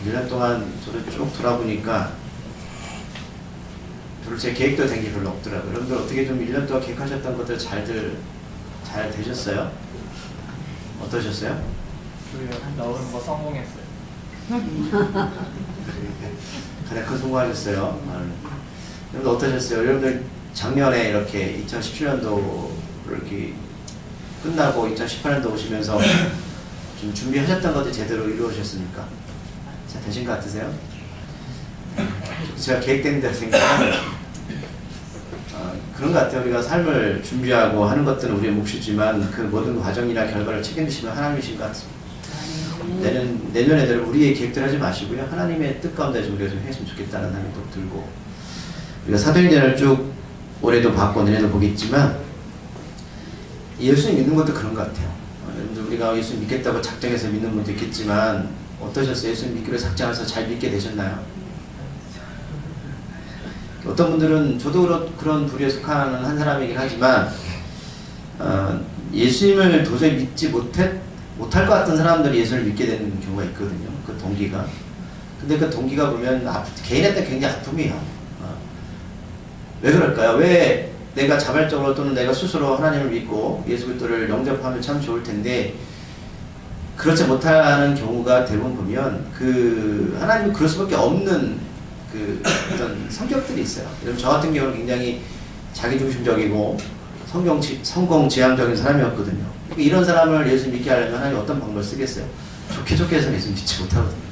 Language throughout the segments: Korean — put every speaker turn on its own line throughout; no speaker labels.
1년 동안 저를 쭉 돌아보니까 별로 제 계획도 된 게 별로 없더라고요. 여러분들 어떻게 좀 1년 동안 계획하셨던 것들 잘 되셨어요? 어떠셨어요?
교회 나오는 거 성공했어요.
가장 큰 성공하셨어요. 여러분들 어떠셨어요? 여러분들 작년에 이렇게 2017년도 이렇게 끝나고 2018년도 오시면서 좀 준비하셨던 것들 제대로 이루어졌습니까? 잘 되신 것 같으세요? 제가 계획된 대로 생각하면 그런 것 같아요. 우리가 삶을 준비하고 하는 것들은 우리의 몫이지만 그 모든 과정이나 결과를 책임지시면 하나님이신 것 같습니다. 내년에도 우리의 계획들 하지 마시고요. 하나님의 뜻 가운데 좀 우리가 좀 했으면 좋겠다는 생각도 들고, 우리가 사도행전을 쭉 올해도 봤고 내년도 보겠지만 예수님 믿는 것도 그런 것 같아요. 우리가 예수님 믿겠다고 작정해서 믿는 분도 있겠지만 어떠셨어요? 예수님 믿기로 작정해서 잘 믿게 되셨나요? 어떤 분들은 저도 그런 부류에 속하는 한 사람이긴 하지만 예수님을 도저히 믿지 못할 것 같은 사람들이 예수를 믿게 되는 경우가 있거든요. 그 동기가. 근데 그 동기가 보면 개인한테 굉장히 아픔이에요. 왜 그럴까요? 왜 내가 자발적으로 또는 내가 스스로 하나님을 믿고 예수 그리스도를 영접하면 참 좋을 텐데 그렇지 못하는 경우가 대부분 보면 그 하나님은 그럴 수밖에 없는 그 어떤 성격들이 있어요. 여러분 저 같은 경우는 굉장히 자기중심적이고 성공지향적인 사람이었거든요. 그러니까 이런 사람을 예수 믿게 하려면 하나님 어떤 방법을 쓰겠어요? 좋게 해서 예수 믿지 못하거든요.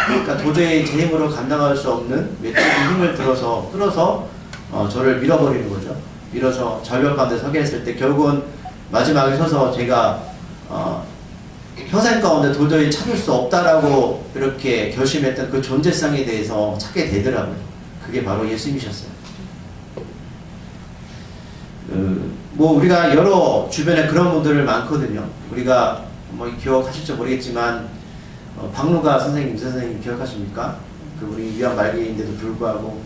그러니까 도저히 제 힘으로 감당할 수 없는 외적인 힘을 끌어서 저를 밀어버리는 거죠. 밀어서 절벽 가운데 서게 했을 때 결국은 마지막에 서서 제가 평생 가운데 도저히 찾을 수 없다라고 이렇게 결심했던 그 존재성에 대해서 찾게 되더라고요. 그게 바로 예수님이셨어요. 뭐 우리가 여러 주변에 그런 분들 많거든요. 우리가 뭐 기억하실지 모르겠지만 박누가 선생님, 선생님 기억하십니까? 그 우리 위안 말기인데도 불구하고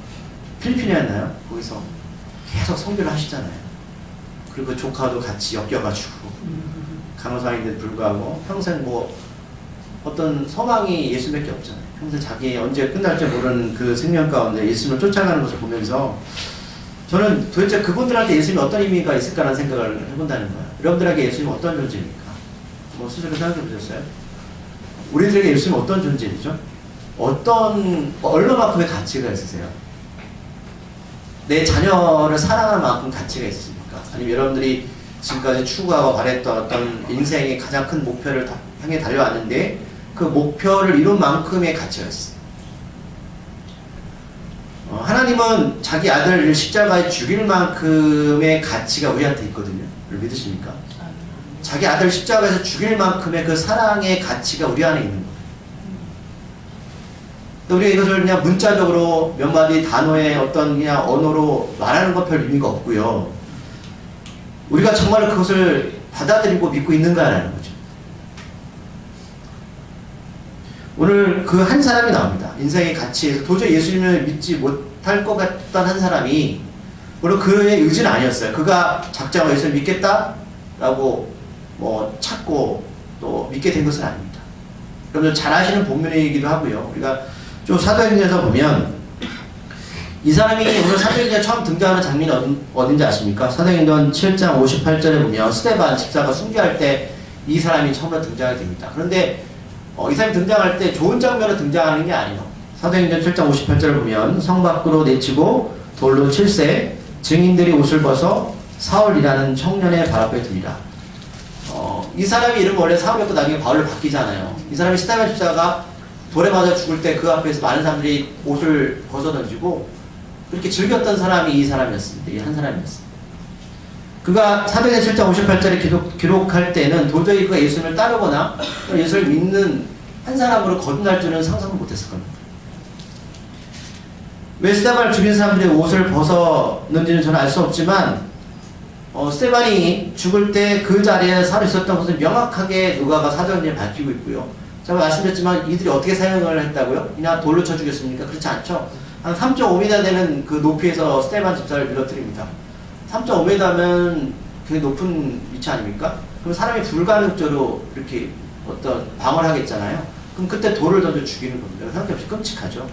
필리핀이었나요? 거기서 계속 선교를 하시잖아요. 그리고 그 조카도 같이 엮여가지고 간호사인데도 불구하고 평생 뭐 어떤 소망이 예수밖에 없잖아요. 평생 자기 언제 끝날지 모르는 그 생명 가운데 예수님을 쫓아가는 것을 보면서 저는 도대체 그분들한테 예수님이 어떤 의미가 있을까라는 생각을 해본다는 거예요. 여러분들에게 예수님은 어떤 존재입니까? 뭐 스스로 생각해 보셨어요? 우리들에게 예수님은 어떤 존재이죠? 얼마만큼의 가치가 있으세요? 내 자녀를 사랑하는 만큼 가치가 있습니까? 아니면 여러분들이 지금까지 추구하고 바랬던 어떤 인생의 가장 큰 목표를 향해 달려왔는데 그 목표를 이룬 만큼의 가치가 있어요. 하나님은 자기 아들을 십자가에 죽일 만큼의 가치가 우리한테 있거든요. 믿으십니까? 자기 아들 십자가에서 죽일 만큼의 그 사랑의 가치가 우리 안에 있는 거예요. 우리가 이것을 그냥 문자적으로 몇 마디 단어의 어떤 그냥 언어로 말하는 것 별 의미가 없고요. 우리가 정말 그것을 받아들이고 믿고 있는가라는 거죠. 오늘 그 한 사람이 나옵니다. 인생의 가치에서 도저히 예수님을 믿지 못할 것 같던 한 사람이 물론 그의 의지는 아니었어요. 그가 작정하고 예수를 믿겠다라고 뭐 찾고 또 믿게 된 것은 아닙니다. 여러분들 잘 아시는 본문이기도 하고요. 우리가 좀 사도행전에서 보면 이 사람이 오늘 사도행전에 처음 등장하는 장면이 어딘지 아십니까? 사도행전 7장 58절에 보면 스데반 집사가 순교할 때 이 사람이 처음으로 등장하게 됩니다. 그런데 이 사람이 등장할 때 좋은 장면으로 등장하는 게 아니에요. 사도행전 7장 58절을 보면 성 밖으로 내치고 돌로 칠세 증인들이 옷을 벗어 사울이라는 청년의 발 앞에 둡니다. 이 사람이 이름은 원래 사울이었고 나중에 바울로 바뀌잖아요. 이 사람이 스데반 집사가 돌에 맞아 죽을 때 그 앞에서 많은 사람들이 옷을 벗어던지고 그렇게 즐겼던 사람이 이 사람이었습니다. 이 한 사람이었습니다. 그가 사도행전 7장 58절에 기록할 때는 도저히 그가 예수님을 따르거나 예수를 믿는 한 사람으로 거듭날 줄은 상상을 못했을 겁니다. 왜 스데반을 죽인 사람들이 옷을 벗었는지는 저는 알 수 없지만 스데반이 죽을 때 그 자리에 살아 있었던 것을 명확하게 누가가 사도행전에 밝히고 있고요. 제가 말씀드렸지만 이들이 어떻게 사용을 했다고요? 그냥 돌로 쳐 죽였습니까? 그렇지 않죠. 한 3.5m 되는 그 높이에서 스데반 집사를 밀어뜨립니다. 3.5m면 굉장히 높은 위치 아닙니까? 그럼 사람이 불가능적으로 이렇게 어떤 방어를 하겠잖아요. 그럼 그때 돌을 던져 죽이는 겁니다. 생각해보시면 끔찍하죠.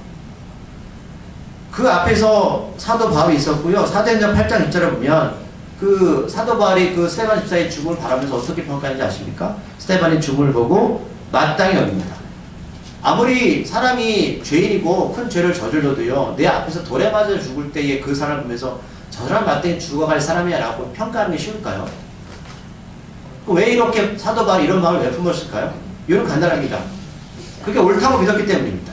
그 앞에서 사도 바울이 있었고요. 사도행전 8장 1절을 보면 그 사도 바울이 그 스데반 집사의 죽음을 바라면서 어떻게 평가하는지 아십니까? 스데반의 죽음을 보고 마땅히 여깁니다. 아무리 사람이 죄인이고 큰 죄를 저질러도요, 내 앞에서 돌에 맞아 죽을 때에 그 사람을 보면서 저 사람 마땅히 죽어갈 사람이야 라고 평가하는 게 쉬울까요? 왜 이렇게 사도 바울이 이런 마음을 왜 품었을까요? 이유는 간단합니다. 그게 옳다고 믿었기 때문입니다.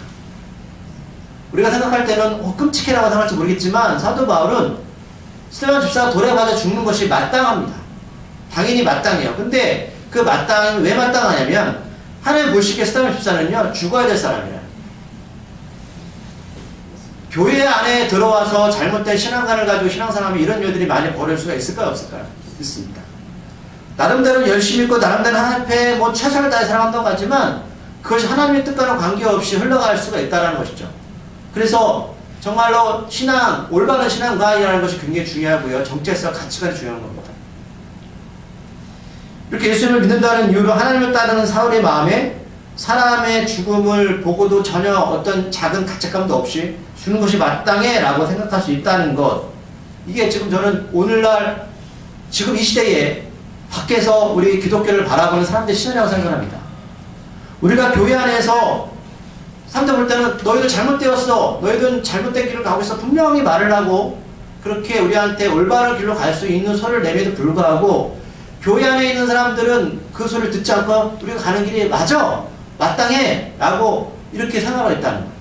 우리가 생각할 때는 끔찍해라고 생각할지 모르겠지만 사도 바울은 스데반 집사가 돌에 맞아 죽는 것이 마땅합니다. 당연히 마땅해요. 근데 그 마땅은 왜 마땅하냐면 하나님 보시기에 스데반 집사는요 죽어야 될 사람이라. 교회 안에 들어와서 잘못된 신앙관을 가지고 신앙생활하면 이런 일들이 많이 벌어질 수가 있을까요? 없을까요? 있습니다. 나름대로 열심히 있고 나름대로 하나님 앞에 뭐 최선을 다해 살아간다고 하지만 그것이 하나님의 뜻과는 관계없이 흘러갈 수가 있다는 것이죠. 그래서 정말로 신앙, 올바른 신앙관이라는 것이 굉장히 중요하고요. 정체성, 가치관이 중요한 겁니다. 이렇게 예수님을 믿는다는 이유로 하나님을 따르는 사울의 마음에 사람의 죽음을 보고도 전혀 어떤 작은 가책감도 없이 주는 것이 마땅해 라고 생각할 수 있다는 것, 이게 지금 저는 오늘날 지금 이 시대에 밖에서 우리 기독교를 바라보는 사람들의 시선이라고 생각합니다. 우리가 교회 안에서 사람들 볼 때는 너희들 잘못되었어, 너희들은 잘못된 길을 가고 있어 분명히 말을 하고 그렇게 우리한테 올바른 길로 갈 수 있는 소리를 내면도 불구하고 교회 안에 있는 사람들은 그 소리를 듣지 않고 우리가 가는 길이 맞아, 마땅해 라고 이렇게 생각하고 있다는 거예요.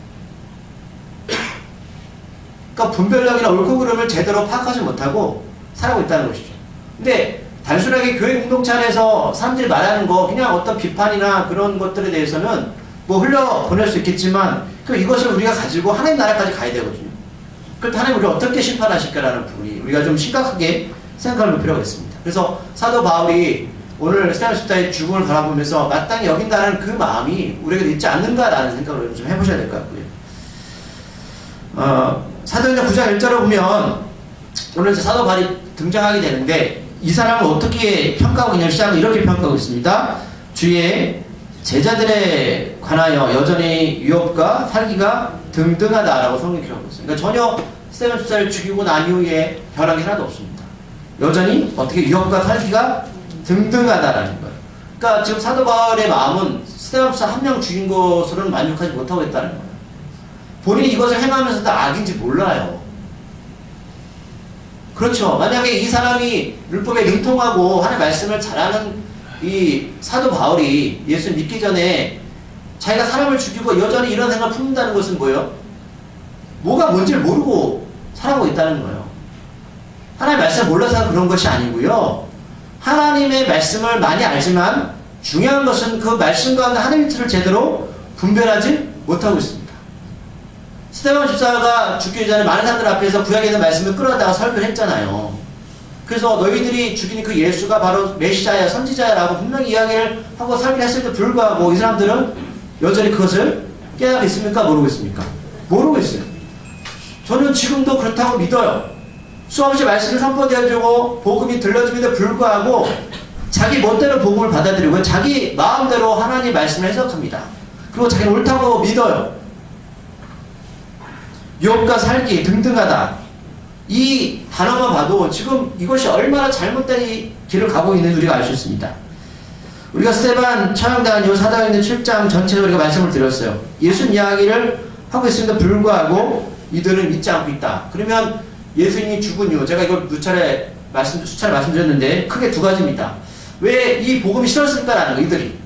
그러니까 분별력이나 옳고 그름을 제대로 파악하지 못하고 살아가고 있다는 것이죠. 근데 단순하게 교회 공동체 안에서 사람들이 말하는 거 그냥 어떤 비판이나 그런 것들에 대해서는 뭐 흘려보낼 수 있겠지만 이것을 우리가 가지고 하나님 나라까지 가야 되거든요. 그럴 하나님 우리를 어떻게 심판하실까라는 부분이 우리가 좀 심각하게 생각할 필요가 있습니다. 그래서 사도 바울이 오늘 스데반 집사의 죽음을 바라보면서 마땅히 여긴다는 그 마음이 우리에게 있지 않는가라는 생각을 좀 해보셔야 될 것 같고요. 사도행전 9장 1절을 보면 오늘 사도 바울이 등장하게 되는데 이 사람을 어떻게 평가하고 있냐면 시작은 이렇게 평가하고 있습니다. 주의 제자들에 관하여 여전히 유업과 살기가 등등하다라고 성경이 기록하고 있습니다. 그러니까 전혀 스데반 집사를 죽이고 난 이후에 변한 게 하나도 없습니다. 여전히 어떻게 유업과 살기가 등등하다라는 거예요. 그러니까 지금 사도 바울의 마음은 스데반 집사 한 명 죽인 것으로는 만족하지 못하고 있다는 거예요. 본인이 이것을 행하면서도 악인지 몰라요. 그렇죠. 만약에 이 사람이 율법에 능통하고 하나님의 말씀을 잘하는 이 사도 바울이 예수 믿기 전에 자기가 사람을 죽이고 여전히 이런 생각을 품는다는 것은 뭐예요? 뭐가 뭔지를 모르고 살아가고 있다는 거예요. 하나님의 말씀을 몰라서 그런 것이 아니고요. 하나님의 말씀을 많이 알지만 중요한 것은 그 말씀과 하나님의 뜻을 제대로 분별하지 못하고 있습니다. 스데반 집사가 죽기 전에 많은 사람들 앞에서 구약에 있는 말씀을 끌어다가 설교를 했잖아요. 그래서 너희들이 죽인 그 예수가 바로 메시아야, 선지자야 라고 분명히 이야기를 하고 설교를 했을때 불구하고 이 사람들은 여전히 그것을 깨닫고 있습니까? 모르고 있습니까? 모르고 있어요. 저는 지금도 그렇다고 믿어요. 수없이 말씀을 선포되어주고 복음이 들려줌에도 불구하고 자기 멋대로 복음을 받아들이고 자기 마음대로 하나님 말씀을 해석합니다. 그리고 자기는 옳다고 믿어요. 유업과 살기 등등하다. 이 단어만 봐도 지금 이것이 얼마나 잘못된 길을 가고 있는지 우리가 알 수 있습니다. 우리가 스데반 처형당한 이후 사도행전 7장 전체로 우리가 말씀을 드렸어요. 예수님 이야기를 하고 있음에도 불구하고 이들은 믿지 않고 있다. 그러면 예수님이 죽은 이유, 제가 이걸 수차례 말씀드렸는데 크게 두 가지입니다. 왜 이 복음이 싫었을까라는 거, 이들이.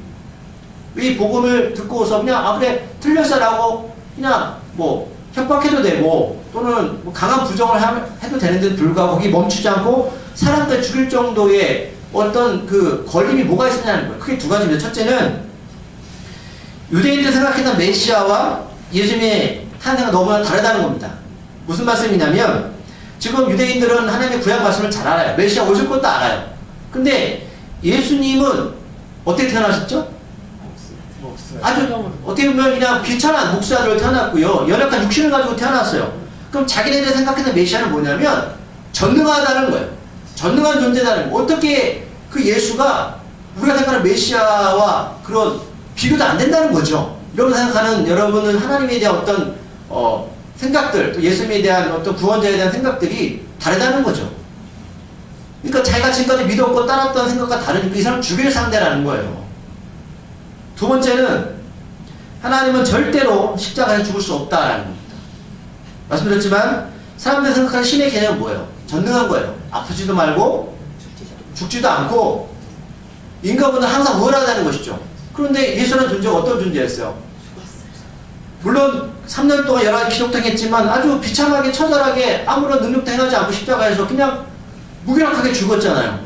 왜 이 복음을 듣고서 그냥 그래 틀렸어라고 그냥 뭐 협박해도 되고 또는 뭐 강한 부정을 해도 되는데도 불구하고 거기 멈추지 않고 사람들 죽일 정도의 어떤 그 걸림이 뭐가 있었냐는 거예요. 크게 두 가지입니다. 첫째는 유대인들 생각했던 메시아와 예수님의 탄생은 너무나 다르다는 겁니다. 무슨 말씀이냐면 지금 유대인들은 하나님의 구약 말씀을 잘 알아요. 메시아 오실 것도 알아요. 근데 예수님은 어떻게 태어나셨죠? 아주 어떻게 보면 그냥 비천한 목수아들로 태어났고요. 연약한 육신을 가지고 태어났어요. 그럼 자기네들이 생각하는 메시아는 뭐냐면 전능하다는 거예요. 전능한 존재다는 거예요. 어떻게 그 예수가 우리가 생각하는 메시아와 그런 비교도 안 된다는 거죠. 여러분 생각하는 여러분은 하나님에 대한 어떤 생각들, 또 예수님에 대한 어떤 구원자에 대한 생각들이 다르다는 거죠. 그러니까 자기가 지금까지 믿었고 따랐던 생각과 다르니까 이 사람 죽일 상대라는 거예요. 두 번째는 하나님은 절대로 십자가에 죽을 수 없다라는 겁니다. 말씀드렸지만 사람들이 생각하는 신의 개념은 뭐예요? 전능한 거예요. 아프지도 말고 죽지도 않고 인간보다 항상 우월하다는 것이죠. 그런데 예수라는 존재가 어떤 존재였어요? 물론 3년 동안 여러 가지 기독도 행했지만 아주 비참하게 처절하게 아무런 능력도 행하지 않고 십자가에서 그냥 무기력하게 죽었잖아요.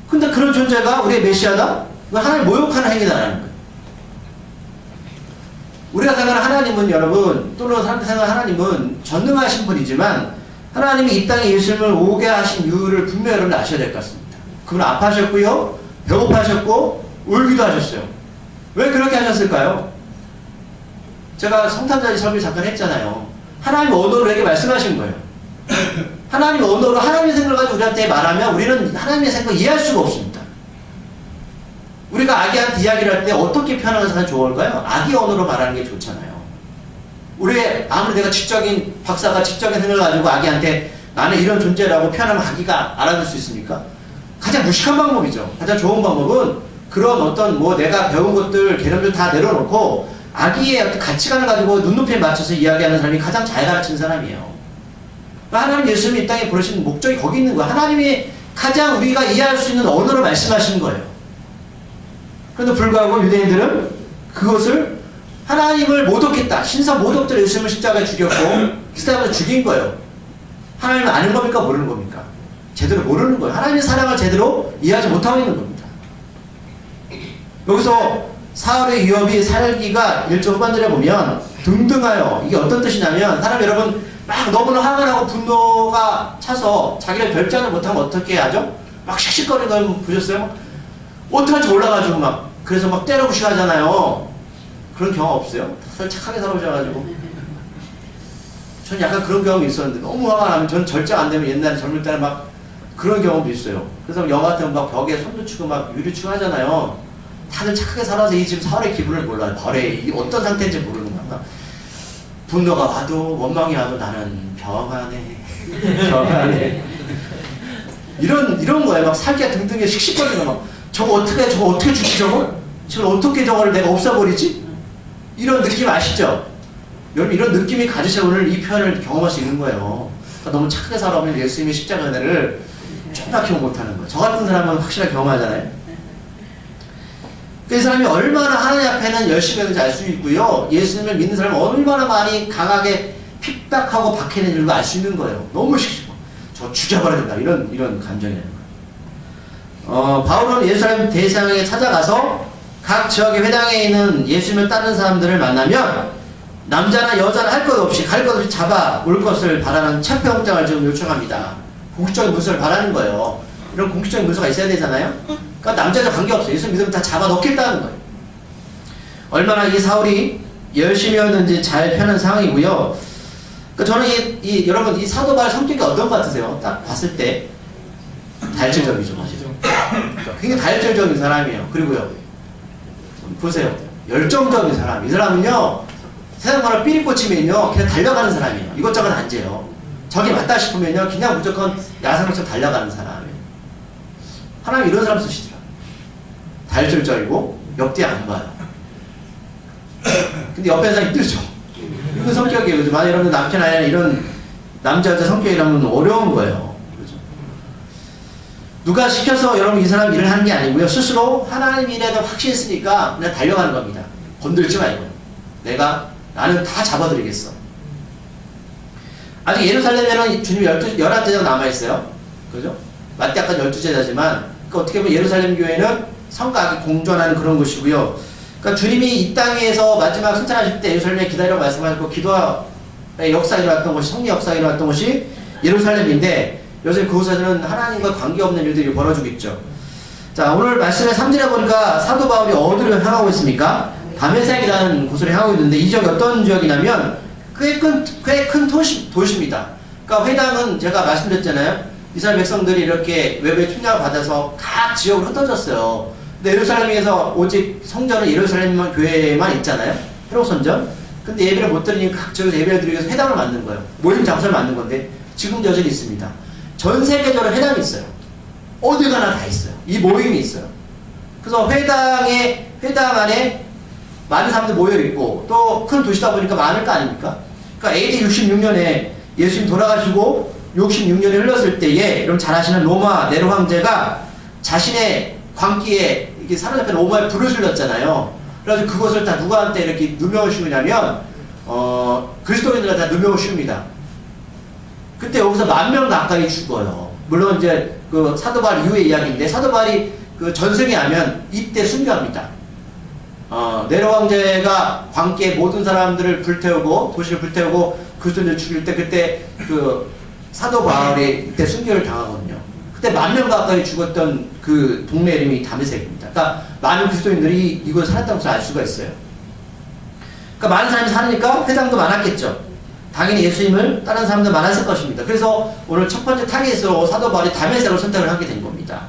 근데 그런 존재가 우리의 메시아다? 그건 하나님 모욕하는 행위다라는 거예요. 우리가 생각하는 하나님은 여러분, 또는 사람들이 생각하는 하나님은 전능하신 분이지만 하나님이 이 땅에 예수님을 오게 하신 이유를 분명히 여러분 아셔야 될 것 같습니다. 그분 아파하셨고요, 배고파하셨고, 울기도 하셨어요. 왜 그렇게 하셨을까요? 제가 성탄절에 설교 잠깐 했잖아요. 하나님 언어로 우리에게 말씀하신 거예요. 하나님 언어로 하나님의 생각을 가지고 우리한테 말하면 우리는 하나님의 생각을 이해할 수가 없습니다. 우리가 아기한테 이야기를 할 때 어떻게 표현하는 것이 좋을까요? 아기 언어로 말하는 게 좋잖아요. 우리 아무리 내가 지적인 박사가 지적인 생각을 가지고 아기한테 나는 이런 존재라고 표현하면 아기가 알아들 수 있습니까? 가장 무식한 방법이죠. 가장 좋은 방법은 그런 어떤 뭐 내가 배운 것들, 개념들 다 내려놓고 아기의 어떤 가치관을 가지고 눈높이에 맞춰서 이야기하는 사람이 가장 잘 가르치는 사람이에요. 하나님 예수님이 이 땅에 부르신 목적이 거기 있는 거예요. 하나님이 가장 우리가 이해할 수 있는 언어로 말씀하시는 거예요. 그런데 불구하고 유대인들은 그것을 하나님을 모독했다. 신사 모독자로 예수님을 십자가에 죽였고 십자가에서 죽인 거예요. 하나님을 아는 겁니까? 모르는 겁니까? 제대로 모르는 거예요. 하나님의 사랑을 제대로 이해하지 못하고 있는 겁니다. 여기서 사울의 위협이 살기가 1절 후반절에 보면 등등하여, 이게 어떤 뜻이냐면 사람 여러분 막 너무나 화가 나고 분노가 차서 자기를 결정을 못하면 어떻게 하죠? 막 씩씩거리는 거 보셨어요? 어떻게 할지 몰라가지고 막 그래서 막 때려부시고 하잖아요. 그런 경험 없어요? 다들 착하게 살아오셔가지고 전 약간 그런 경험이 있었는데 너무 화가 나면 전 절정 안 되면 옛날에 젊을 때는 막 그런 경험도 있어요. 그래서 영화 같은 막 벽에 손도 치고 막 유리 치고 하잖아요. 다들 착하게 살아서 이 지금 사울의 기분을 몰라요. 벌에 이 어떤 상태인지 모르는 거야. 분노가 와도 원망이 와도 나는 평안해. 평안해. 이런 거예요. 막 살기가 등등해 씩씩거리는 막 저거 어떻게 죽지 저걸? 저걸 어떻게 저거를 내가 없애버리지? 이런 느낌 아시죠? 여러분 이런 느낌이 가지셔 오늘 이 표현을 경험할 수 있는 거예요. 그러니까 너무 착하게 살아오면 예수님의 십자가 은혜를 존나 기억 못하는 거예요. 저 같은 사람은 확실하게 경험하잖아요. 그 사람이 얼마나 하나님 앞에는 열심히 했는지 알 수 있고요. 예수님을 믿는 사람이 얼마나 많이 강하게 핍박하고 박해내는 줄도 알 수 있는 거예요. 너무 씩씩하고 저 죽여버려야 된다. 이런 감정이 되는 거예요. 바울은 예루살렘 대성에 찾아가서 각 지역의 회당에 있는 예수님을 따르는 사람들을 만나면 남자나 여자나 할 것 없이 갈 것 없이 잡아 올 것을 바라는 체포영장을 지금 요청합니다. 공식적인 문서를 바라는 거예요. 이런 공식적인 문서가 있어야 되잖아요. 그러니까 남자자 관계없어요. 예수 믿으면 다 잡아 넣겠다는 거예요. 얼마나 이 사울이 열심히였는지 잘 펴는 상황이고요. 그러니까 저는 여러분 이 사도 바울 성격이 어떤 것 같으세요? 딱 봤을 때 다혈질적이죠. 굉장히 다혈질적인 사람이에요. 그리고요 보세요. 열정적인 사람. 이 사람은요 세상 말로 삐리 꽂히면요 그냥 달려가는 사람이에요. 이것저것 안 재요. 저기 맞다 싶으면요 그냥 무조건 야생처럼 달려가는 사람이에요. 하나님 이런 사람 쓰시더라. 다혈질적이고 옆뒤 안 봐요. 근데 옆에 사람이 힘들죠. 이런 성격이에요. 만약 여러분 남편 아니라 이런 남자 여자 성격이라면 어려운 거예요. 그렇죠? 누가 시켜서 여러분 이 사람 일을 하는 게 아니고요. 스스로 하나님 일에 대한 확신이 있으니까 그냥 달려가는 겁니다. 건들지 말고. 나는 다 잡아드리겠어. 아직 예루살렘에는 주님 11제자가 남아있어요. 그죠? 마태아까 12제자지만 그러니까 어떻게 보면 예루살렘 교회는 성곽이 공존하는 그런 곳이고요. 그러니까 주님이 이 땅에서 마지막 승천하실 때 예루살렘에 기다려 말씀하셨고 기도의 역사가 일어났던 곳이 성리 역사가 일어났던 곳이 예루살렘인데 요새 그곳에서는 하나님과 관계없는 일들이 벌어지고 있죠. 자 오늘 말씀의 3절에 보니까 사도 바울이 어디로 향하고 있습니까? 다메섹이라는 곳으로 향하고 있는데 이 지역이 어떤 지역이냐면 꽤 큰 도시입니다. 그러니까 회당은 제가 말씀드렸잖아요. 이스라엘 백성들이 이렇게 외부의 침략을 받아서 각 지역으로 흩어졌어요. 근데 예루살렘에서 오직 성전은 예루살렘 교회에만 있잖아요. 회록선전. 근데 예배를 못 드리니까 각지에서 예배를 드리기 위해서 회당을 만든 거예요. 모임 장소를 만든 건데 지금 여전히 있습니다. 전 세계적으로 회당이 있어요. 어디 가나 다 있어요. 이 모임이 있어요. 그래서 회당 안에 많은 사람들 모여있고 또 큰 도시다 보니까 많을 거 아닙니까? 그러니까 AD 66년에 예수님 돌아가시고 66년이 흘렀을 때에 여러분 잘 아시는 로마 네로 황제가 자신의 광기에 이렇게 사로잡힌 로마에 불을 질렀잖아요. 그래서 그것을 다 누구한테 이렇게 누명을 씌우냐면 그리스도인들한테 다 누명을 씌웁니다. 그때 여기서 10,000명 가까이 죽어요. 물론 이제 그 사도 바울 이후의 이야기인데 사도 바울이 그 전승에 하면 이때 순교합니다. 네로 황제가 광기에 모든 사람들을 불태우고 도시를 불태우고 그리스도인을 죽일 때 그때 그 사도 바울이 이때 순교를 당하거든요. 그때 10,000명 가까이 죽었던 그 동네 이름이 다메섹입니다. 그러니까 많은 그리스도인들이 이곳에 살았다는 것을 알 수가 있어요. 그러니까 많은 사람이 사니까 회당도 많았겠죠. 당연히 예수님을 따르는 사람도 많았을 것입니다. 그래서 오늘 첫 번째 타겟으로 사도 바울이 다메섹을 선택을 하게 된 겁니다.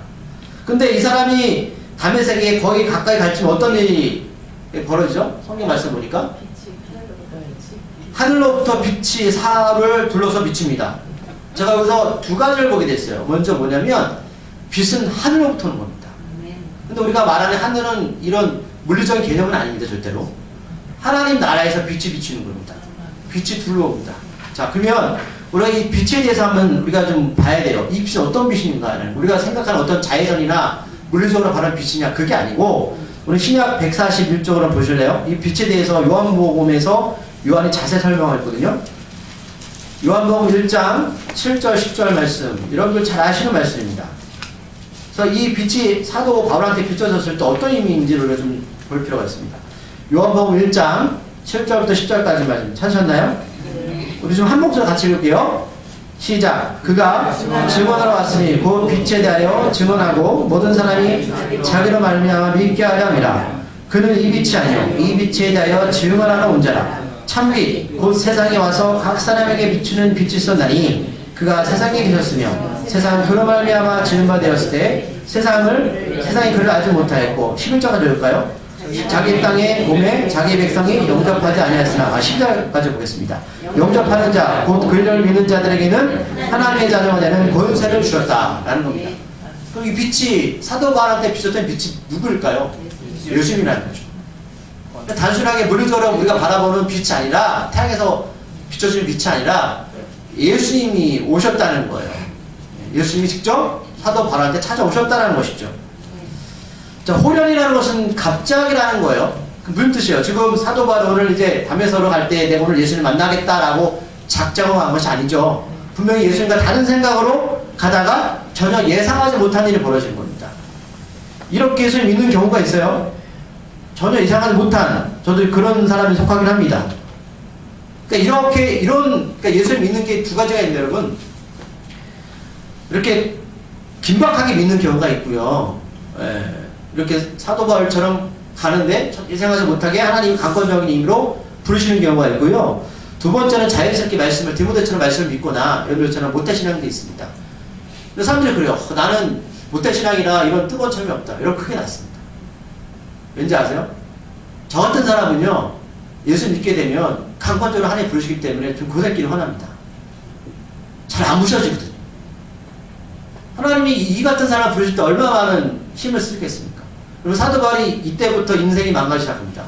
근데 이 사람이 다메섹에 거의 가까이 갈치면 어떤 일이 벌어지죠? 성경 말씀 보니까 하늘로부터 빛이 사를 둘러서 비칩니다. 제가 여기서 두 가지를 보게 됐어요. 먼저 뭐냐면 빛은 하늘로부터 오는 겁니다. 근데 우리가 말하는 하늘은 이런 물리적인 개념은 아닙니다. 절대로. 하나님 나라에서 빛이 비치는 겁니다. 빛이 둘러옵니다. 자, 그러면 우리가 이 빛에 대해서 한번 우리가 좀 봐야 돼요. 이 빛이 어떤 빛인가는 우리가 생각하는 어떤 자외선이나 물리적으로 바른 빛이냐 그게 아니고 오늘 신약 141쪽으로 보실래요? 이 빛에 대해서 요한복음에서 요한이 자세히 설명했거든요. 요한복음 1장 7절 10절 말씀 이런 걸 잘 아시는 말씀입니다. 그래서 이 빛이 사도 바울한테 비춰졌을 때 어떤 의미인지를 좀 볼 필요가 있습니다. 요한복음 1장 7절부터 10절까지 말씀 찾으셨나요? 우리 좀 한 목소리 같이 읽을게요. 시작. 그가 증언하러 왔으니 곧 빛에 대하여 증언하고 모든 사람이 자기로 말미암아 믿게 하려 함이라. 그는 이 빛이 아니요 이 빛에 대하여 증언하러 온 자라. 참빛 곧 세상에 와서 각 사람에게 비추는 빛이 있었나니 그가 세상에 계셨으며 세상 그로 말미암아 지은 바 되었을 때 세상이 그를 알지 못하였고 11절까지 읽을까요? 자기 땅의 몸에 자기 백성이 영접하지 아니하였으나 10절까지 보겠습니다. 영접하는 자 곧 그를 믿는 자들에게는 하나님의 자녀가 되는 권세를 주셨다 라는 겁니다. 그럼 이 빛이 사도 바울한테 비쳤던 빛이 누구일까요? 예수님이라는 거죠. 단순하게 물리적으로 우리가 바라보는 빛이 아니라 태양에서 비춰지는 빛이 아니라 예수님이 오셨다는 거예요. 예수님이 직접 사도 바울한테 찾아오셨다는 것이죠. 자, 호련이라는 것은 갑자기라는 거예요. 무슨 뜻이에요? 지금 사도 바울을 이제 담에서로 갈 때 내가 오늘 예수님을 만나겠다라고 작정한 것이 아니죠. 분명히 예수님과 다른 생각으로 가다가 전혀 예상하지 못한 일이 벌어진 겁니다. 이렇게 예수님 믿는 경우가 있어요. 전혀 예상하지 못한, 저도 그런 사람에 속하긴 합니다. 그러니까 그러니까 예수님 믿는 게 두 가지가 있는데 여러분, 이렇게 긴박하게 믿는 경우가 있고요. 이렇게 사도 바울처럼 가는데 예상하지 못하게 하나님이 강권적인 힘으로 부르시는 경우가 있고요. 두 번째는 자연스럽게 말씀을 디모데처럼 말씀을 믿거나 여러분처럼 모태신앙도 있습니다. 근데 사람들이 그래요. 나는 모태신앙이나 이런 뜨거운 체험이 없다. 이런 크게 났습니다. 왠지 아세요? 저 같은 사람은요, 예수 믿게 되면 강권적으로 하나님 부르시기 때문에 좀 고생길이 훤합니다. 잘 안 부셔지거든요. 하나님이 이 같은 사람 부르실 때 얼마나 많은 힘을 쓰겠습니까? 그리고 사도 바울이 이때부터 인생이 망가지기 시작합니다.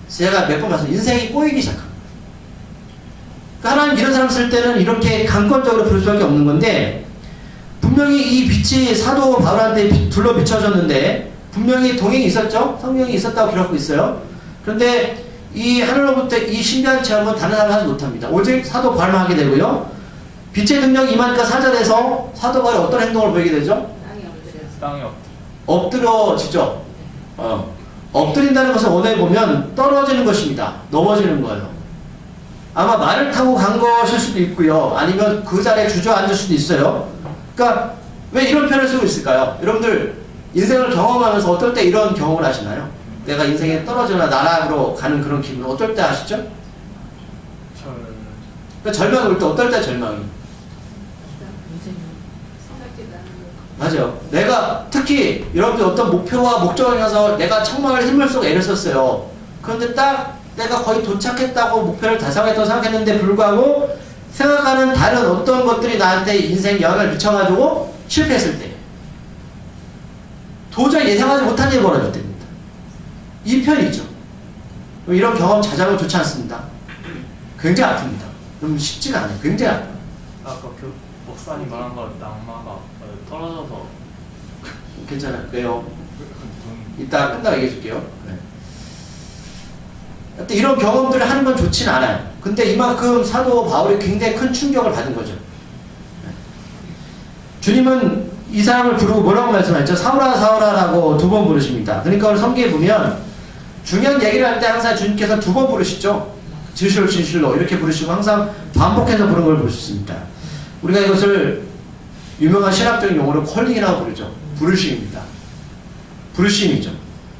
제가 몇 번 말씀, 인생이 꼬이기 시작합니다. 그러니까 하나님 이런 사람 쓸 때는 이렇게 강권적으로 부를 수밖에 없는 건데, 분명히 이 빛이 사도 바울한테 둘러 비춰졌는데 분명히 동행이 있었죠? 성령이 있었다고 기록하고 있어요. 그런데 이 하늘로부터 이 신비한 체험은 다른 사람은 하지 못합니다. 오직 사도 바울만 하게 되고요. 빛의 능력이 임하니까 4절에서 사도 바울이 어떤 행동을 보이게 되죠?
땅에
엎드려지죠. 엎드린다는 것을 원어에 보면 떨어지는 것입니다. 넘어지는 거예요. 아마 말을 타고 간 것일 수도 있고요. 아니면 그 자리에 주저앉을 수도 있어요. 그러니까 왜 이런 표현을 쓰고 있을까요? 여러분들 인생을 경험하면서 어떨 때 이런 경험을 하시나요? 내가 인생에 떨어져나 나락으로 가는 그런 기분 어떨 때 하시죠? 그러니까 절망이 올 때 어떨 때 절망이? 맞아요. 내가 특히 여러분들 어떤 목표와 목적을 향해서 내가 정말 힘을 쏟아 애를 썼어요. 그런데 딱 내가 거의 도착했다고 목표를 달성했다고 생각했는데 불구하고 생각하는 다른 어떤 것들이 나한테 인생 영향을 미쳐가지고 실패했을 때 도저히 예상하지 못한 일이 벌어질 때입니다. 이 편이죠. 이런 경험 자작은 좋지 않습니다. 굉장히 아픕니다. 너무 쉽지가 않아요. 굉장히 아파요.
아까 목사님 말한 거 낙마가 떨어져서
괜찮아요. 왜요? 이따 끝나고 얘기해 줄게요. 네. 하여튼 이런 경험들을 하는 건 좋진 않아요. 근데 이만큼 사도 바울이 굉장히 큰 충격을 받은 거죠. 네. 주님은 이 사람을 부르고 뭐라고 말씀하셨죠? 사울아 사울아라고 2번 부르십니다. 그러니까 오늘 성경에 보면 중요한 얘기를 할 때 항상 주님께서 2번 부르시죠. 진실로 진실로 이렇게 부르시고 항상 반복해서 부르는 걸 볼 수 있습니다. 우리가 이것을 유명한 신학적인 용어로 콜링이라고 부르죠. 부르심입니다. 부르심이죠.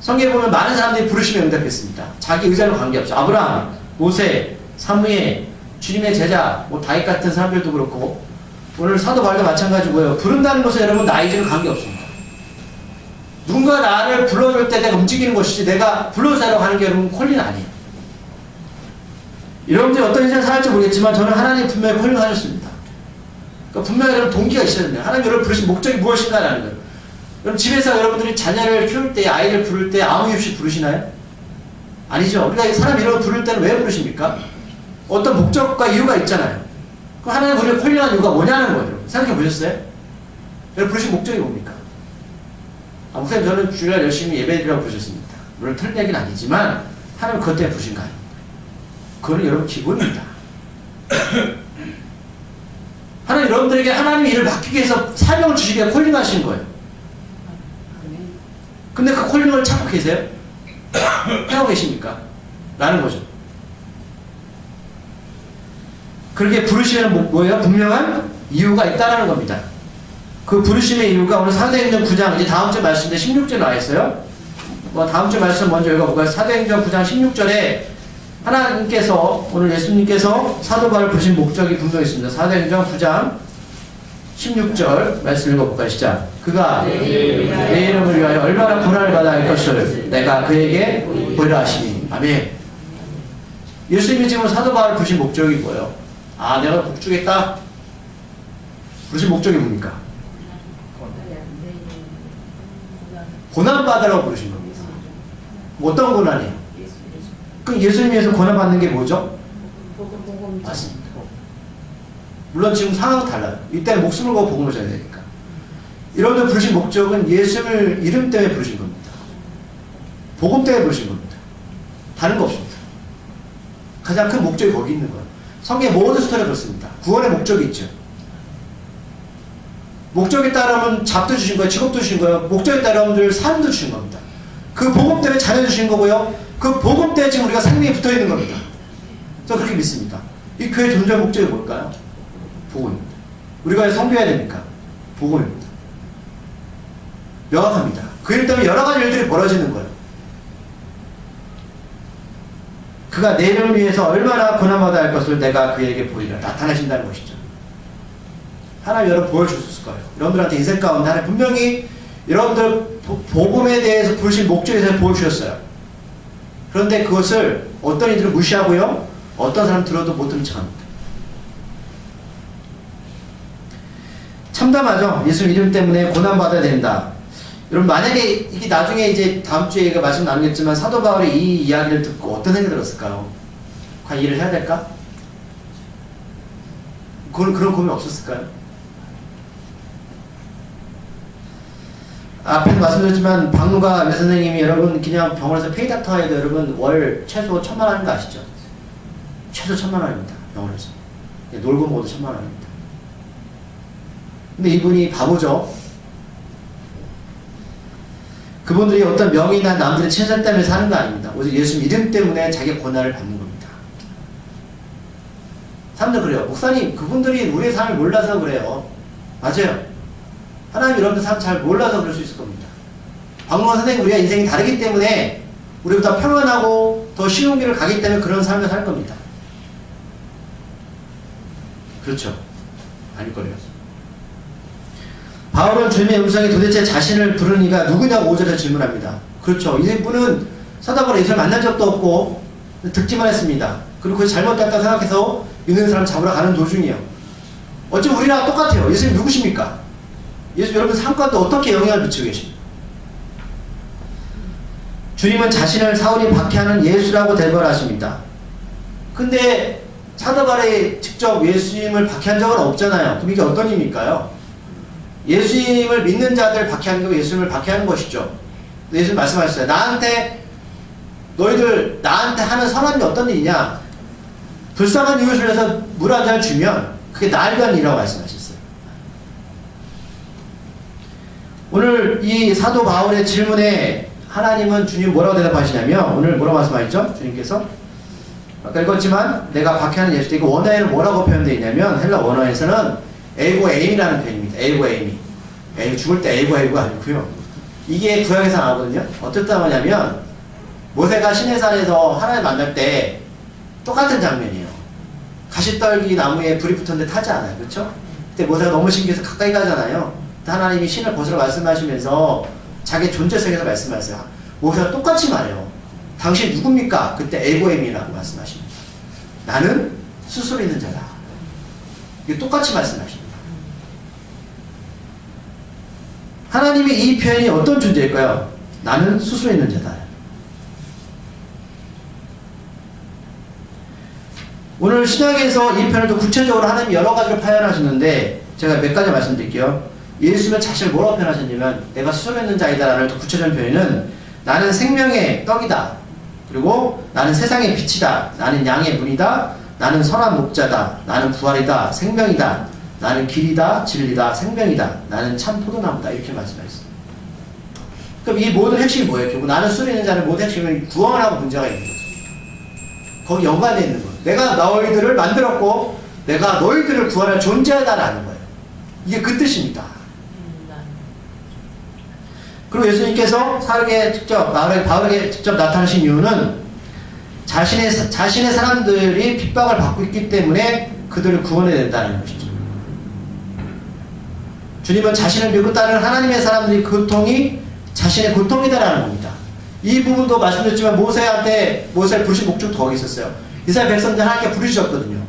성경에 보면 많은 사람들이 부르심에 응답했습니다. 자기 의자로 관계없이 아브라함, 모세, 사무엘, 주님의 제자, 다윗 같은 사람들도 그렇고 오늘 사도 바울도 마찬가지고요. 부른다는 것은 여러분 나이즈는 관계없습니다. 누군가 나를 불러줄 때 내가 움직이는 것이지 내가 불러주라고 하는 게 여러분 콜링 아니에요. 여러분들이 어떤 인생을 살할지 모르겠지만 저는 하나님 분명히 콜링하셨습니다. 그러니까 분명히 여러분 동기가 있어야 됩니다. 하나님 여러분 부르신 목적이 무엇인가라는 거예요. 여러분 집에서 여러분들이 자녀를 키울 때 아이를 부를 때 아무 이유 없이 부르시나요? 아니죠. 우리가 사람 이름을 부를 때는 왜 부르십니까? 어떤 목적과 이유가 있잖아요. 그 하나님 우리를 콜링한 이유가 뭐냐는 거예요. 생각해 보셨어요? 여러분 부르신 목적이 뭡니까? 목사님 저는 주일날 열심히 예배드리라고 부르셨습니다. 물론 틀린 얘기는 아니지만 하나님 그것 때문에 부르신 거 아닙니다. 그거는 여러분 기본입니다. 하나님 여러분들에게 하나님의 일을 맡기기 위해서 사명을 주시기 위해 콜링하신 거예요. 근데 그 콜링을 찾고 계세요? 하고 계십니까? 라는 거죠. 그렇게 부르시면 뭐예요? 분명한 이유가 있다는 겁니다. 그 부르심의 이유가 오늘 사도행전 9장 이제 다음 주 말씀인데 16절에 나와 있어요. 다음 주 말씀 먼저 읽어볼까요? 사도행전 9장 16절에 하나님께서 오늘 예수님께서 사도 바울을 부르신 목적이 분명히 있습니다. 사도행전 9장 16절 말씀 읽어볼까요? 시작. 그가 내 이름을 위하여 얼마나 고난을 받아야 할 것을 내가 그에게 보이라 하시니. 아멘. 예수님이 지금 사도 바울을 부르신 목적이 뭐예요? 내가 복 주겠다. 부르신 목적이 뭡니까? 고난받으라고 부르신 겁니다. 어떤 고난이에요? 그 예수님에서 고난받는 게 뭐죠? 맞습니다. 물론 지금 상황은 달라요. 이때는 목숨을 걸고 복음을 전해야 되니까. 여러분들 부르신 목적은 예수를 이름 때문에 부르신 겁니다. 복음 때문에 부르신 겁니다. 다른 거 없습니다. 가장 큰 목적이 거기 있는 거예요. 성경의 모든 스토리가 그렇습니다. 구원의 목적이 있죠. 목적에 따르면 잡도 주신 거예요. 직업도 주신 거예요. 목적에 따라 여러분들 삶도 주신 겁니다. 그 복음 때문에 자녀 주신 거고요. 그 복음 때문에 지금 우리가 생명이 붙어 있는 겁니다. 저는 그렇게 믿습니다. 이 교회 존재 목적이 뭘까요? 복음입니다. 우리가 왜 섬겨야 됩니까? 복음입니다. 명확합니다. 그 일 때문에 여러 가지 일들이 벌어지는 거예요. 그가 내 이름을 위해서 얼마나 고난받아야 할 것을 내가 그에게 보이라. 나타나신다는 것이죠. 하나님 여러분 보여주셨을 거예요. 여러분들한테 인생 가운데 하나님 분명히 여러분들 복음에 대해서 부르신 목적에 대해서 보여주셨어요. 그런데 그것을 어떤 이들은 무시하고요. 어떤 사람 들어도 못 듣는 척합니다. 참담하죠. 예수 이름 때문에 고난받아야 된다. 여러분 만약에 이게 나중에 이제 다음 주에 얘가 말씀 나누겠지만 사도 바울이 이 이야기를 듣고 어떤 생각이 들었을까요? 과연 일을 해야 될까? 그런 고민이 없었을까요? 앞에도 말씀드렸지만 박누가 의사 선생님이 여러분 그냥 병원에서 페이닥터 해도 여러분 월 최소 1,000만 원인 거 아시죠? 최소 1,000만 원입니다. 병원에서. 놀고 먹어도 1,000만 원입니다. 근데 이분이 바보죠. 그분들이 어떤 명이나 남들의 칭찬 때문에 사는 거 아닙니다. 오직 예수 이름 때문에 자기 고난을 받는 겁니다. 사람들 그래요. 목사님 그분들이 우리의 삶을 몰라서 그래요. 맞아요. 하나님 여러분들 삶 잘 몰라서 그럴 수 있을 겁니다. 박노원 선생님 우리가 인생이 다르기 때문에 우리보다 평안하고 더 쉬운 길을 가기 때문에 그런 삶을 살 겁니다. 그렇죠? 아닐 거예요. 바울은 주님의 음성이 도대체 자신을 부르는 이가 누구냐고 5절에 질문합니다. 그렇죠. 이분은 사도 바울은 예수를 만난 적도 없고 듣기만 했습니다. 그리고 그것이 잘못됐다고 생각해서 있는 사람 잡으러 가는 도중이요. 어쩌면 우리랑 똑같아요. 예수님 누구십니까? 예수 여러분 삶 가운데 어떻게 영향을 미치고 계십니까? 주님은 자신을 사울이 박해하는 예수라고 대변하십니다. 근데 사도 바울이 직접 예수님을 박해한 적은 없잖아요. 그럼 이게 어떤 의미일까요? 예수님을 믿는 자들 박해하는 게 예수님을 박해하는 것이죠. 예수님 말씀하셨어요. 너희들 나한테 하는 선함이 어떤 일이냐? 불쌍한 이웃을 위해서 물 한 잔 주면 그게 나를 위한 일이라고 말씀하셨어요. 오늘 이 사도 바울의 질문에 하나님은 주님 뭐라고 대답하시냐면 오늘 뭐라고 말씀하셨죠? 주님께서 아까 읽었지만 내가 박해하는 예수 이거 원어에는 뭐라고 표현되어 있냐면 헬라 원어에서는 에이고 에임이라는 표현입니다. 에이고 에임이 죽을 때 에이고 에이고가 아니고요. 이게 구약에서 나오거든요. 어떨 때 나오냐면 모세가 시내산에서 하나님 만날 때 똑같은 장면이에요. 가시떨기 나무에 불이 붙었는데 타지 않아요. 그렇죠? 그때 모세가 너무 신기해서 가까이 가잖아요. 하나님이 신을 벗으라 말씀하시면서 자기 존재성에서 말씀하세요. 모세가 똑같이 말해요. 당신 누굽니까? 그때 에고엠이라고 말씀하십니다. 나는 스스로 있는 자다. 이게 똑같이 말씀하십니다. 하나님의 이 표현이 어떤 존재일까요? 나는 스스로 있는 자다. 오늘 신약에서 이 표현을 더 구체적으로 하나님이 여러 가지로 표현하셨는데 제가 몇 가지 말씀드릴게요. 예수님은 자신을 뭐라고 표현하셨냐면 내가 스스로 있는 자이다라는 더 구체적인 표현은 나는 생명의 떡이다. 그리고 나는 세상의 빛이다. 나는 양의 문이다. 나는 선한 목자다. 나는 부활이다. 생명이다. 나는 길이다. 진리다. 생명이다. 나는 참 포도나무다. 이렇게 말씀하셨어요. 그럼 이 모든 핵심이 뭐예요? 결국 나는 스스로 있는 자는 모든 핵심은 구원하고 문제가 있는 거죠. 거기 연관되어 있는 거예요. 내가 너희들을 만들었고 내가 너희들을 구원할 존재하다라는 거예요. 이게 그 뜻입니다. 그리고 예수님께서 바울에게 직접 나타나신 이유는 자신의 사람들이 핍박을 받고 있기 때문에 그들을 구원해야 된다는 것이죠. 주님은 자신을 믿고 따르는 하나님의 사람들의 고통이 자신의 고통이다라는 겁니다. 이 부분도 말씀드렸지만 모세를 부르신 목적도 거기 있었어요. 이스라엘 백성들 하나님께 부르셨거든요.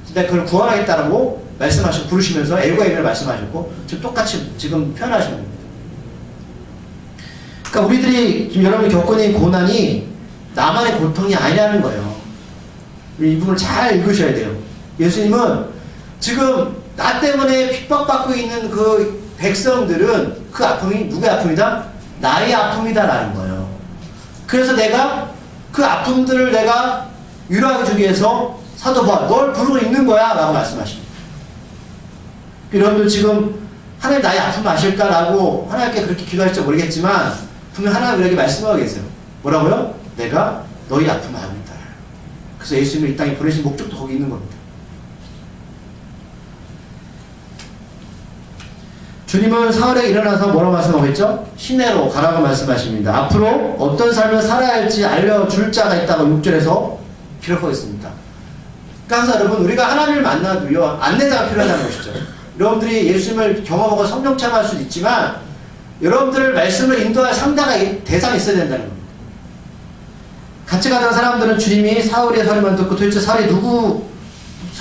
근데 그걸 구원하겠다라고 말씀하시고 부르시면서 엘고에임을 말씀하셨고 지금 똑같이 지금 표현하시는 겁니다. 그러니까 우리들이 지금 여러분이 겪고 있는 고난이 나만의 고통이 아니라는 거예요. 이 부분을 잘 읽으셔야 돼요. 예수님은 지금 나 때문에 핍박받고 있는 그 백성들은 그 아픔이 누구의 아픔이다? 나의 아픔이다라는 거예요. 그래서 내가 그 아픔들을 내가 위로하게 주기 위해서 사도 바울 널 부르고 있는 거야 라고 말씀하십니다. 여러분들 지금 하나님 나의 아픔 아실까라고 하나님께 그렇게 기도하실지 모르겠지만 분명 하나님 우리에게 말씀하고 계세요. 뭐라고요? 내가 너희 아픔을 알고 있다. 그래서 예수님을 이 땅에 보내신 목적도 거기 있는 겁니다. 주님은 사울에게 일어나서 뭐라고 말씀하고 있죠? 시내로 가라고 말씀하십니다. 앞으로 어떤 삶을 살아야 할지 알려줄 자가 있다고 6절에서 기록하고 있습니다. 그러니까 여러분 우리가 하나님을 만나도요 안내자가 필요하다는 것이죠. 여러분들이 예수님을 경험하고 성령 체험할 수도 있지만 여러분들을 말씀을 인도할 상대가 대상이 있어야 된다는 겁니다. 같이 가던 사람들은 주님이 사울의 소리만 듣고 도대체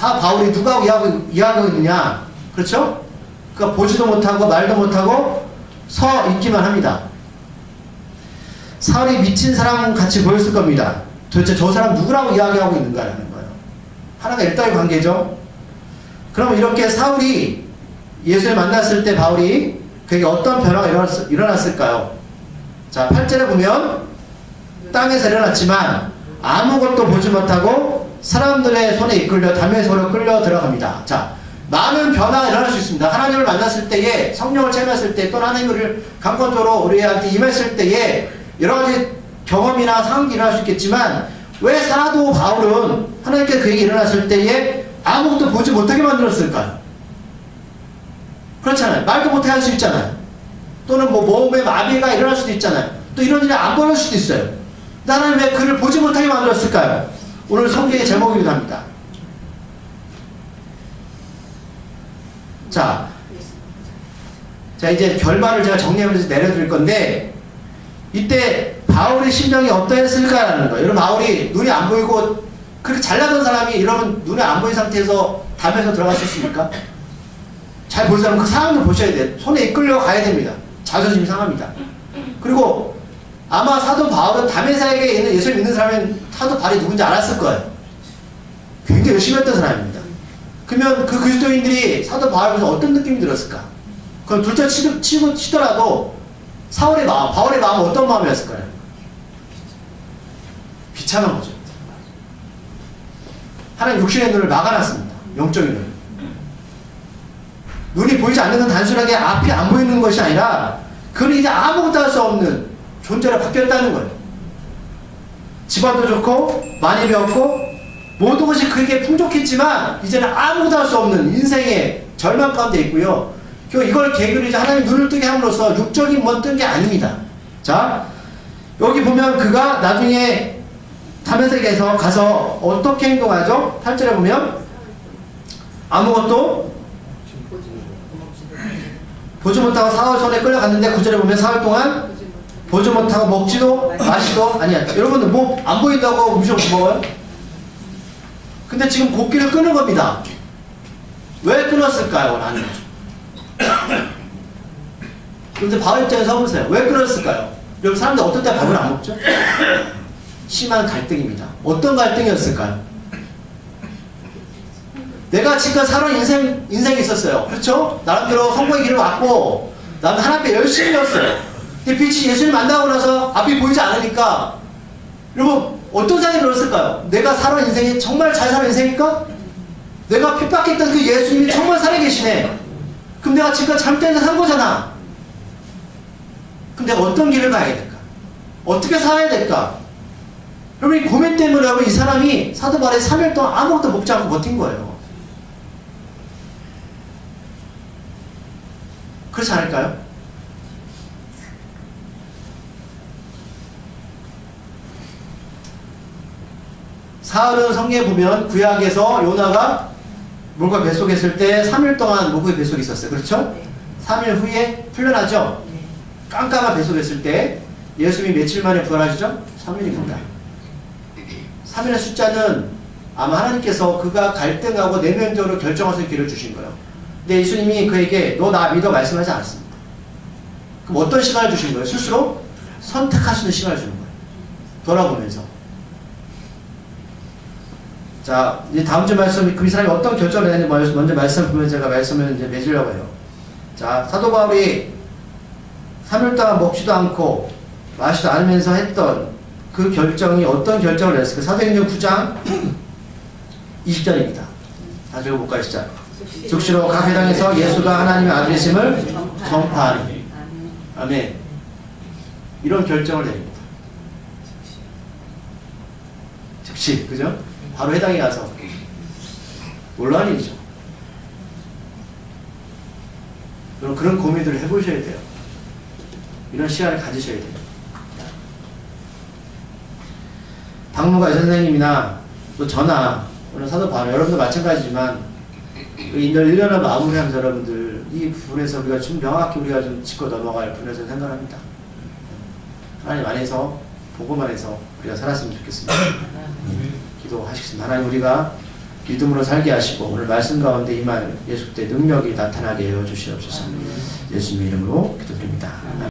바울이 누구하고 이야기하고 있느냐 그렇죠? 그러니까 보지도 못하고 말도 못하고 서 있기만 합니다. 사울이 미친 사람 같이 보였을 겁니다. 도대체 저 사람 누구라고 이야기하고 있는가라는 거예요. 하나가 일당의 관계죠. 그럼 이렇게 사울이 예수를 만났을 때 바울이 그에게 어떤 변화가 일어났을까요? 자, 8절에 보면 땅에서 일어났지만 아무것도 보지 못하고 사람들의 손에 이끌려 담의 손으로 끌려 들어갑니다. 자, 많은 변화가 일어날 수 있습니다. 하나님을 만났을 때에 성령을 체험했을 때 또는 하나님을 강권적으로 우리한테 임했을 때에 여러 가지 경험이나 상황이 일어날 수 있겠지만 왜 사도 바울은 하나님께 그에게 일어났을 때에 아무것도 보지 못하게 만들었을까요? 그렇잖아요. 말도 못하게 할 수 있잖아요. 또는 몸에 마비가 일어날 수도 있잖아요. 또 이런 일이 안 벌어질 수도 있어요. 나는 왜 그를 보지 못하게 만들었을까요? 오늘 성경의 제목이기도 합니다. 자 이제 결말을 제가 정리하면서 내려드릴 건데 이때 바울의 심정이 어떠했을까라는 거예요. 여러분, 바울이 눈이 안 보이고 그렇게 잘나던 사람이 이러면 눈에 안 보인 상태에서 담에서 들어갈 수 있습니까? 잘 볼 사람은 그 상황도 보셔야 돼요. 손에 이끌려 가야 됩니다. 자존심이 상합니다. 그리고 아마 사도 바울은 다메섹에 있는 예수를 믿는 사람은 사도 바울이 누군지 알았을 거예요. 굉장히 열심히 했던 사람입니다. 그러면 그 그리스도인들이 사도 바울에서 어떤 느낌이 들었을까? 그럼 둘째 치더라도 사울의 마음, 바울의 마음은 어떤 마음이었을까요? 비참한 거죠. 하나님 육신의 눈을 막아놨습니다. 영적인 눈. 눈이 보이지 않는 건 단순하게 앞이 안 보이는 것이 아니라 그는 이제 아무것도 할 수 없는 존재로 바뀌었다는 거예요. 집안도 좋고 많이 배웠고 모든 것이 그에게 풍족했지만 이제는 아무것도 할 수 없는 인생의 절망 가운데 있고요. 이걸 계기로 이제 하나님 눈을 뜨게 함으로써 육적인 뭐 뜬 게 아닙니다. 자, 여기 보면 그가 나중에 다메섹에서 가서 어떻게 행동하죠? 8절에 보면 아무것도 보지 못하고 사울 손에 끌려갔는데 9절에 보면 사흘 동안 보지 못하고 먹지도 마시도 아니야. 여러분들 뭐 안 보인다고 음식을 못 먹어요? 근데 지금 곡기를 끊은 겁니다. 왜 끊었을까요? 라는 거죠. 그런데 바울 입장에서 보세요. 왜 끊었을까요? 여러분, 사람들 어떤 때 밥을 안 먹죠? 심한 갈등입니다. 어떤 갈등이었을까요? 내가 지금 살아온 인생이 있었어요. 그렇죠? 나름대로 성공의 길을 왔고, 나는 하나님 앞에 열심히 였어요. 근데 빛이 예수님 만나고 나서 앞이 보이지 않으니까, 여러분, 어떤 생각이 들었을까요? 내가 살아온 인생이 정말 잘 살아온 인생일까? 내가 핍박했던 그 예수님이 정말 살아계시네. 그럼 내가 지금 잘못된 데서 산 거잖아. 그럼 내가 어떤 길을 가야 될까? 어떻게 살아야 될까? 여러분, 이 고민 때문에 여러분, 이 사람이 사도 바울에 3일 동안 아무것도 먹지 않고 버틴 거예요. 그렇지 않을까요? 사흘은 성경에 보면 구약에서 요나가 물고기 뱃속에 있을 때 3일 동안 물고기 뱃속에 있었어요. 그렇죠? 3일 후에 풀려나죠? 깜깜한 뱃속에 있을 때 예수님이 며칠 만에 부활하시죠? 3일입니다. 3일의 숫자는 아마 하나님께서 그가 갈등하고 내면적으로 결정할 수 있는 길을 주신 거예요. 근데 예수님이 그에게 너 나 믿어 말씀하지 않았습니다. 그럼 어떤 시간을 주신 거예요? 스스로 선택할 수 있는 시간을 주는 거예요. 돌아보면서. 자, 이제 다음 주 말씀, 그 사람이 어떤 결정을 했는지 먼저 말씀 보면 제가 말씀을 이제 맺으려고 해요. 자, 사도 바울이 3일 동안 먹지도 않고 마시도 않으면서 했던 그 결정이 어떤 결정을 했을까? 사도행전 9장 20절입니다. 다 읽어볼까요? 시작. 즉시로 각 회당에서 예수가 하나님의 아들이심을 전파하니. 아멘. 이런 결정을 내립니다. 즉시, 그죠? 바로 회당에 가서 놀라운 일이죠. 여러분, 그런 고민들을 해보셔야 돼요. 이런 시간을 가지셔야 돼요. 박무가 선생님이나 또 저나 오늘 사도 바울 여러분도 마찬가지지만 인들 1년을 마무리하면서 여러분들 이 부분에서 우리가 좀 명확히 우리가 좀 짚고 넘어갈 부분에서 생각합니다. 하나님 안에서 보고만 해서 우리가 살았으면 좋겠습니다. 기도하시겠습니다. 하나님, 우리가 믿음으로 살게 하시고 오늘 말씀 가운데 임할 예수 때 능력이 나타나게 하여 주시옵소서. 예수님의 이름으로 기도드립니다.